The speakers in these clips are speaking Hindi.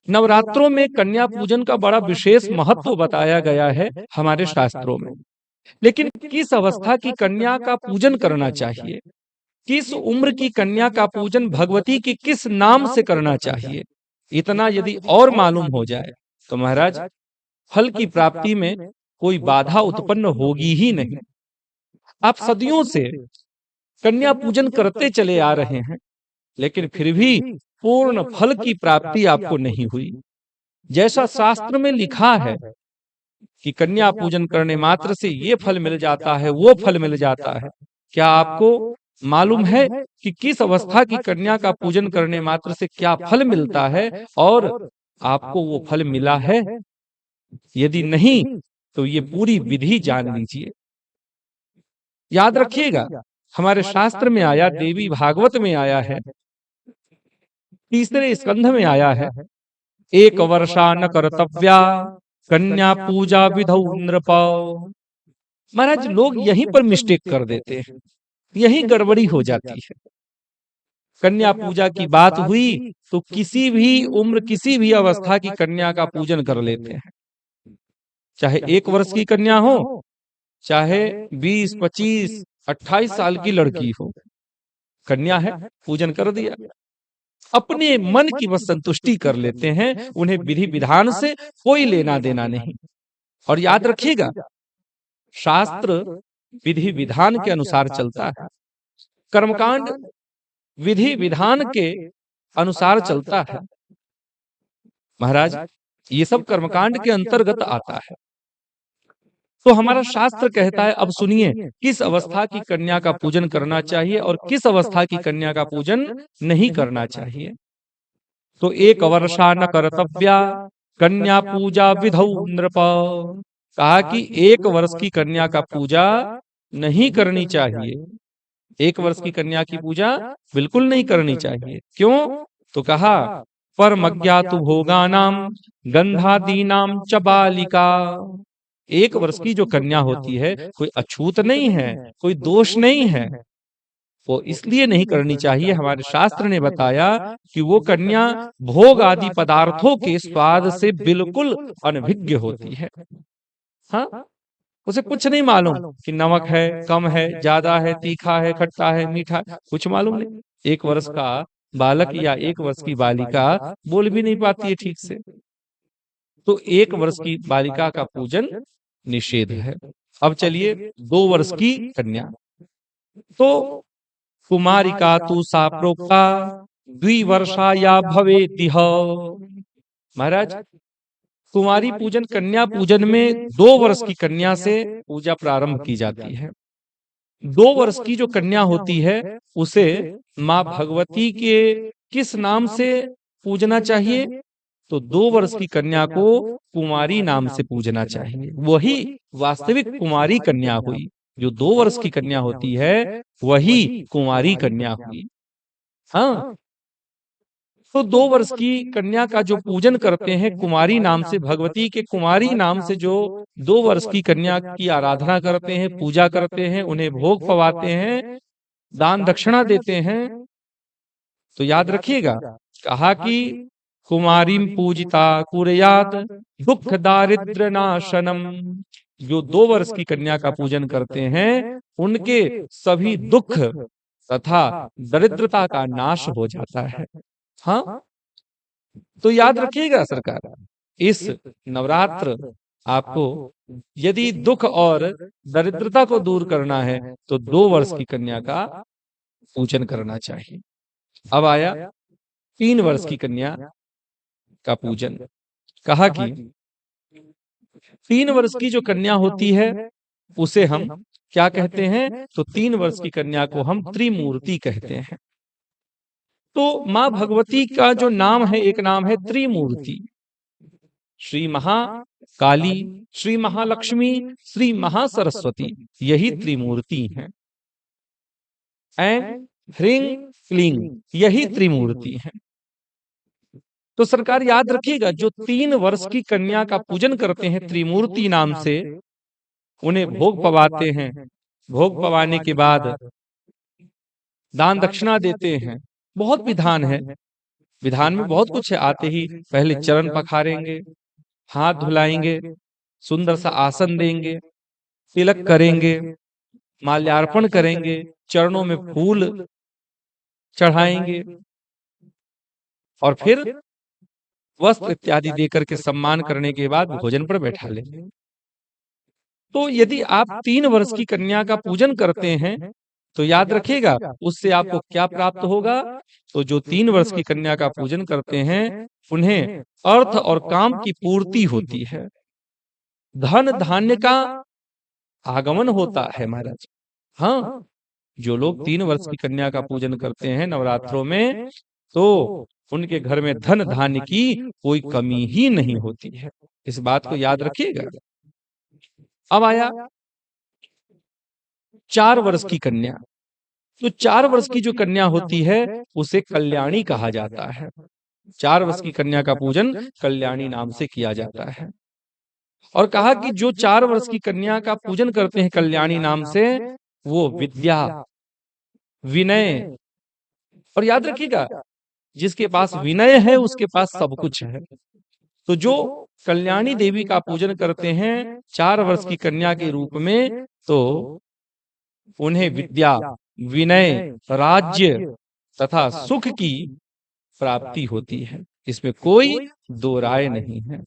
नवरात्रों में कन्या पूजन का बड़ा विशेष महत्व बताया गया है हमारे शास्त्रों में। लेकिन किस अवस्था की कन्या का पूजन करना चाहिए, किस उम्र की कन्या का पूजन भगवती के किस नाम से करना चाहिए, इतना यदि और मालूम हो जाए तो महाराज फल की प्राप्ति में कोई बाधा उत्पन्न होगी ही नहीं। आप सदियों से कन्या पूजन करते चले आ रहे हैं, लेकिन फिर भी पूर्ण फल की प्राप्ति आपको नहीं हुई। जैसा शास्त्र में लिखा है कि कन्या पूजन करने मात्र से ये फल मिल जाता है, वो फल मिल जाता है, क्या आपको मालूम है कि किस अवस्था की कन्या का पूजन करने मात्र से क्या फल मिलता है और आपको वो फल मिला है? यदि नहीं तो ये पूरी विधि जान लीजिए। याद रखिएगा, हमारे शास्त्र में आया, देवी भागवत में आया है, तीसरे स्कंध में आया है, एक वर्षा न कर्तव्या कन्या पूजा विधौ नृप। महाराज लोग यहीं पर मिस्टेक कर देते हैं, यही गड़बड़ी हो जाती है। कन्या पूजा की बात हुई तो किसी भी उम्र किसी भी अवस्था की कन्या का पूजन कर लेते हैं, चाहे 1 वर्ष की कन्या हो, चाहे 20, 25, 28 साल की लड़की हो, कन्या है पूजन कर दिया। अपने मन की बस संतुष्टि कर लेते हैं, उन्हें विधि विधान से कोई लेना देना नहीं। और याद रखिएगा, शास्त्र विधि विधान के अनुसार चलता है, कर्मकांड विधि विधान के अनुसार चलता है। महाराज ये सब कर्मकांड के अंतर्गत आता है। तो हमारा शास्त्र कहता है, अब सुनिए, किस अवस्था की कन्या का पूजन करना चाहिए और किस अवस्था की कन्या का पूजन नहीं करना चाहिए। तो एक वर्षा न कर्तव्या कन्या पूजा विधौ नृप, कहा कि 1 वर्ष की कन्या का पूजा नहीं करनी चाहिए। 1 वर्ष की कन्या की पूजा बिल्कुल नहीं करनी चाहिए। क्यों? तो कहा परमज्ञातु भोगानाम गंधादीनाम च बालिका। 1 वर्ष की जो कन्या होती है कोई अछूत नहीं है, कोई दोष नहीं है, वो इसलिए नहीं करनी चाहिए। हमारे शास्त्र ने बताया कि वो कन्या भोग आदि पदार्थों के स्वाद से बिल्कुल अनभिज्ञ होती है। हाँ, उसे कुछ नहीं मालूम कि नमक है, कम है, ज्यादा है, तीखा है, खट्टा है, मीठा है, कुछ मालूम नहीं। 1 वर्ष का बालक या 1 वर्ष की बालिका बोल भी नहीं पाती है ठीक से, तो 1 वर्ष की बालिका का पूजन निषेध है। अब चलिए 2 वर्ष की कन्या, तो कुमारिका तु सा प्रोक्ता द्विवर्षा या भवेतिह। महाराज कुमारी पूजन, कन्या पूजन में 2 वर्ष की कन्या से पूजा प्रारंभ की जाती है। 2 वर्ष की जो कन्या होती है उसे माँ भगवती के किस नाम से पूजना चाहिए? तो 2 वर्ष की कन्या को कुमारी नाम से पूजना चाहिए। वही वास्तविक कुमारी कन्या हुई। जो 2 वर्ष की कन्या होती है वही कुमारी कन्या हुई। हाँ, तो 2 वर्ष की कन्या का जो पूजन करते हैं कुमारी नाम से, भगवती के कुमारी नाम से जो 2 वर्ष की कन्या की आराधना करते हैं, पूजा करते हैं, उन्हें भोग पवाते हैं, दान दक्षिणा देते हैं, तो याद रखिएगा, कहा कि कुमारीम पूजिता कुर्यात दुख दारिद्र नाशनम। जो 2 वर्ष की कन्या का पूजन करते हैं उनके सभी दुख तथा दरिद्रता का नाश हो जाता है। हाँ, तो याद रखिएगा सरकार, इस नवरात्र आपको यदि दुख और दरिद्रता को दूर करना है तो 2 वर्ष की कन्या का पूजन करना चाहिए। अब आया 3 वर्ष की कन्या का पूजन। कहा कि 3 वर्ष की जो कन्या होती है उसे हम क्या कहते हैं? तो 3 वर्ष की कन्या को हम त्रिमूर्ति कहते हैं। तो माँ भगवती का जो नाम है, एक नाम है त्रिमूर्ति। श्री महाकाली, श्री महालक्ष्मी, श्री महासरस्वती, यही त्रिमूर्ति हैं। ऐं ह्रीं क्लीं, यही त्रिमूर्ति हैं। तो सरकार याद रखिएगा, जो 3 वर्ष की कन्या का पूजन करते हैं त्रिमूर्ति नाम से, उन्हें भोग पवाते हैं, भोग पवाने के बाद दान दक्षिणा देते हैं, बहुत विधान है, विधान में बहुत कुछ है। आते ही पहले चरण पखारेंगे, हाथ धुलाएंगे, सुंदर सा आसन देंगे, तिलक करेंगे, माल्यार्पण करेंगे, चरणों में फूल चढ़ाएंगे और फिर वस्त्र इत्यादि देकर के सम्मान करने के बाद भोजन पर बैठा लेंगे। तो यदि आप 3 वर्ष की कन्या का पूजन करते हैं तो याद रखिएगा उससे आपको क्या प्राप्त होगा। तो जो 3 वर्ष की कन्या का पूजन करते हैं उन्हें अर्थ और काम की पूर्ति होती है, धन धान्य का आगमन होता है महाराज। हाँ, जो लोग 3 वर्ष की कन्या का पूजन करते हैं नवरात्रों में, तो उनके घर में धन धान्य की कोई कमी ही नहीं होती है। इस बात को याद रखिएगा। अब आया 4 वर्ष की कन्या। तो 4 वर्ष की जो कन्या होती है उसे कल्याणी कहा जाता है। 4 वर्ष की कन्या का पूजन कल्याणी नाम से किया जाता है। और कहा कि जो 4 वर्ष की कन्या का पूजन करते हैं कल्याणी नाम से, वो विद्या, विनय, और याद रखिएगा जिसके पास विनय है उसके पास सब कुछ है। तो जो कल्याणी देवी का पूजन करते हैं 4 वर्ष की कन्या के रूप में, तो उन्हें विद्या, विनय, राज्य तथा सुख की प्राप्ति होती है। इसमें कोई दो राय नहीं है,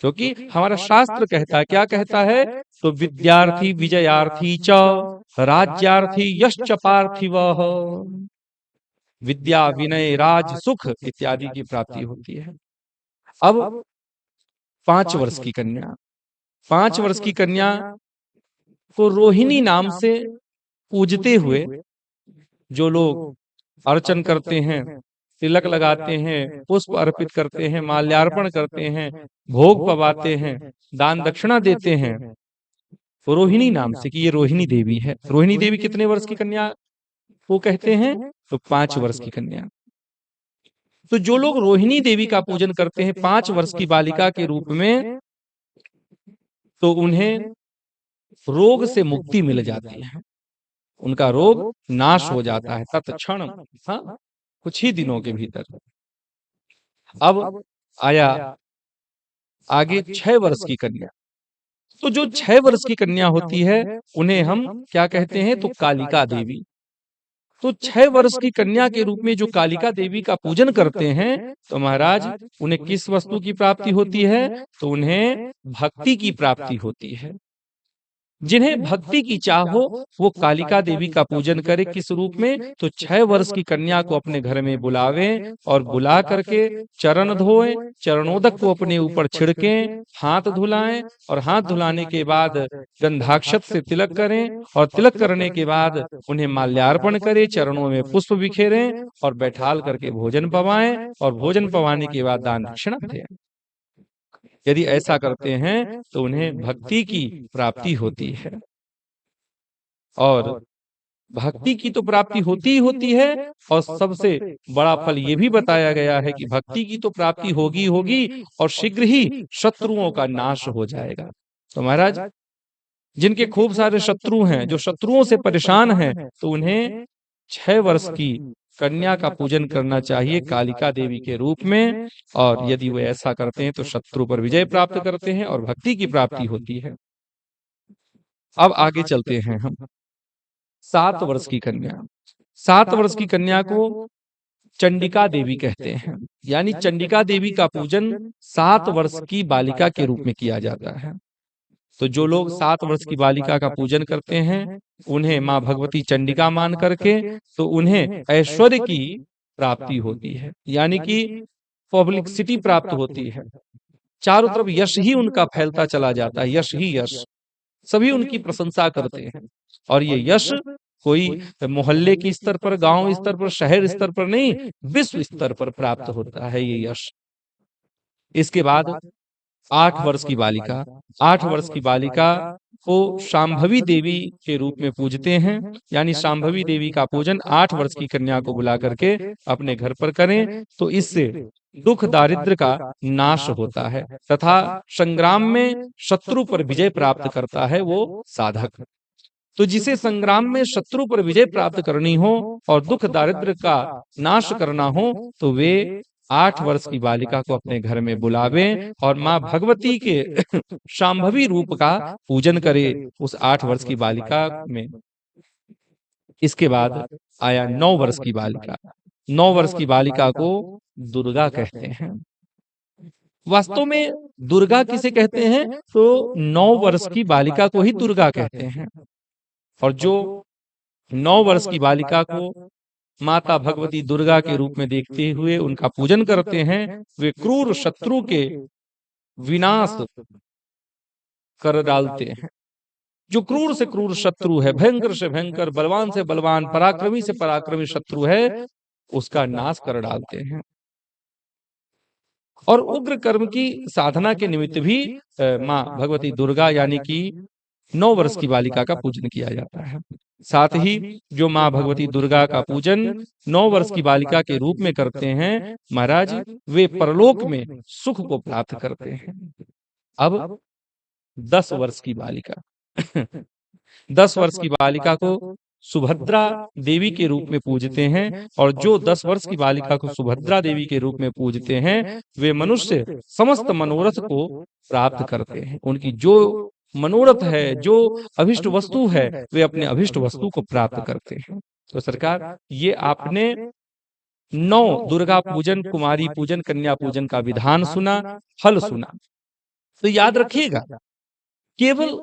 क्योंकि हमारा शास्त्र कहता है, क्या कहता है? तो विद्यार्थी विजयार्थी च राज्यार्थी यश्च पार्थिवः। विद्या, विनय, राज, सुख इत्यादि की प्राप्ति होती है। अब 5 वर्ष की कन्या, 5 वर्ष की कन्या को रोहिणी नाम से पूजते हुए जो लोग अर्चन करते हैं, तिलक लगाते हैं, पुष्प अर्पित करते हैं, माल्यार्पण करते हैं, भोग पवाते हैं, दान दक्षिणा देते हैं, तो रोहिणी नाम से, कि ये रोहिणी देवी है। रोहिणी देवी कितने वर्ष की कन्या को कहते हैं? तो 5 वर्ष की कन्या। तो जो लोग रोहिणी देवी का पूजन करते हैं 5 वर्ष की बालिका के रूप में, तो उन्हें रोग से मुक्ति मिल जाती है, उनका रोग नाश हो जाता है तत्क्षण, हाँ, कुछ ही दिनों के भीतर। अब आया आगे 6 वर्ष की कन्या। तो जो 6 वर्ष की कन्या होती है उन्हें हम क्या कहते हैं? तो कालिका देवी। तो 6 वर्ष की कन्या के रूप में जो कालिका देवी का पूजन करते हैं, तो महाराज उन्हें किस वस्तु की प्राप्ति होती है? तो उन्हें भक्ति की प्राप्ति होती है। जिन्हें भक्ति की चाह हो वो कालिका देवी का पूजन करे। किस रूप में? तो 6 वर्ष की कन्या को अपने घर में बुलावें और बुला करके चरण धोएं, चरणोदक को अपने ऊपर छिड़कें, हाथ धुलाएं, और हाथ धुलाने के बाद गंधाक्षत से तिलक करें, और तिलक करने के बाद उन्हें माल्यार्पण करें, चरणों में पुष्प बिखेरें और बैठाल करके भोजन पवाएं, और भोजन पवाने के बाद दान दक्षिणा दें। यदि ऐसा करते हैं तो उन्हें भक्ति की प्राप्ति होती है। और भक्ति की तो प्राप्ति होती ही होती है, और सबसे बड़ा फल ये भी बताया गया है कि भक्ति की तो प्राप्ति होगी होगी और शीघ्र ही शत्रुओं का नाश हो जाएगा। तो महाराज जिनके खूब सारे शत्रु हैं, जो शत्रुओं से परेशान हैं, तो उन्हें 6 वर्ष की कन्या का पूजन करना चाहिए कालिका देवी के रूप में। और यदि वे ऐसा करते हैं तो शत्रु पर विजय प्राप्त करते हैं और भक्ति की प्राप्ति होती है। अब आगे चलते हैं हम 7 वर्ष की कन्या। 7 वर्ष की कन्या को चंडिका देवी कहते हैं, यानी चंडिका देवी का पूजन 7 वर्ष की बालिका के रूप में किया जाता है। तो जो लोग 7 वर्ष की बालिका का पूजन करते हैं उन्हें माँ भगवती चंडिका मान करके, तो उन्हें ऐश्वर्य की प्राप्ति होती है, यानी कि पब्लिसिटी प्राप्त होती है। चारों तरफ यश ही उनका फैलता चला जाता है, यश ही यश, सभी उनकी प्रशंसा करते हैं। और ये यश कोई मोहल्ले के स्तर पर, गांव स्तर पर, शहर स्तर पर नहीं, विश्व स्तर पर प्राप्त होता है ये यश। इसके बाद 8 वर्ष की बालिका। 8 वर्ष की बालिका को शांभवी देवी के रूप में पूजते हैं, यानी शांभवी देवी का पूजन 8 वर्ष की कन्या को बुला करके अपने घर पर करें, तो इससे दुख दारिद्र का नाश होता है तथा संग्राम में शत्रु पर विजय प्राप्त करता है वो साधक। तो जिसे संग्राम में शत्रु पर विजय प्राप्त करनी हो और दुख दारिद्र का नाश करना हो, तो वे 8 वर्ष की बालिका को अपने घर में बुलावे और माँ भगवती के शांभवी रूप का पूजन करे उस 8 वर्ष की बालिका में। इसके बाद आया 9 वर्ष की बालिका। 9 वर्ष की बालिका को दुर्गा कहते हैं। वास्तव में दुर्गा किसे कहते हैं? तो 9 वर्ष की बालिका को ही दुर्गा कहते हैं। और जो 9 वर्ष की बालिका को माता भगवती दुर्गा के रूप में देखते हुए उनका पूजन करते हैं, वे क्रूर शत्रु के विनाश कर डालते हैं। जो क्रूर से क्रूर शत्रु है, भयंकर से भयंकर, बलवान से बलवान, पराक्रमी से पराक्रमी शत्रु है, उसका नाश कर डालते हैं। और उग्र कर्म की साधना के निमित्त भी माँ भगवती दुर्गा यानी कि 9 वर्ष की बालिका का पूजन किया जाता है। साथ ही जो माँ भगवती दुर्गा का पूजन 9 वर्ष की बालिका के रूप में करते हैं, महाराज वे परलोक में सुख को प्राप्त करते हैं। अब 10 वर्ष की बालिका 10 वर्ष की बालिका को सुभद्रा देवी के रूप में पूजते हैं। और जो 10 वर्ष की बालिका को सुभद्रा देवी के रूप में पूजते हैं, वे मनुष्य समस्त मनोरथ को प्राप्त करते हैं। उनकी जो मनोरथ है, जो अभिष्ट वस्तु है, वे अपने अभिष्ट वस्तु को प्राप्त करते हैं। तो सरकार, ये आपने 9 दुर्गा पूजन, कुमारी पूजन, कन्या पूजन का विधान सुना, फल सुना। तो याद रखिएगा, केवल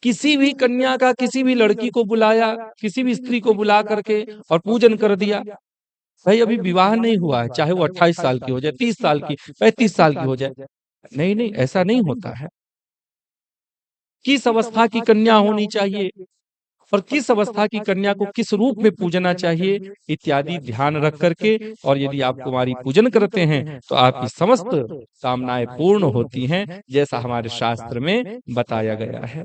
किसी भी कन्या का, किसी भी लड़की को बुलाया, किसी भी स्त्री को बुला करके और पूजन कर दिया, भाई अभी विवाह नहीं हुआ है, चाहे वो 28 साल की हो जाए, 30 साल की, 35 साल की हो जाए, नहीं नहीं, ऐसा नहीं होता है। किस अवस्था की कन्या होनी चाहिए और किस अवस्था की कन्या को किस रूप में पूजना चाहिए, इत्यादि ध्यान रख करके, और यदि आप कुमारी पूजन करते हैं तो आपकी समस्त कामनाएं पूर्ण होती हैं, जैसा हमारे शास्त्र में बताया गया है।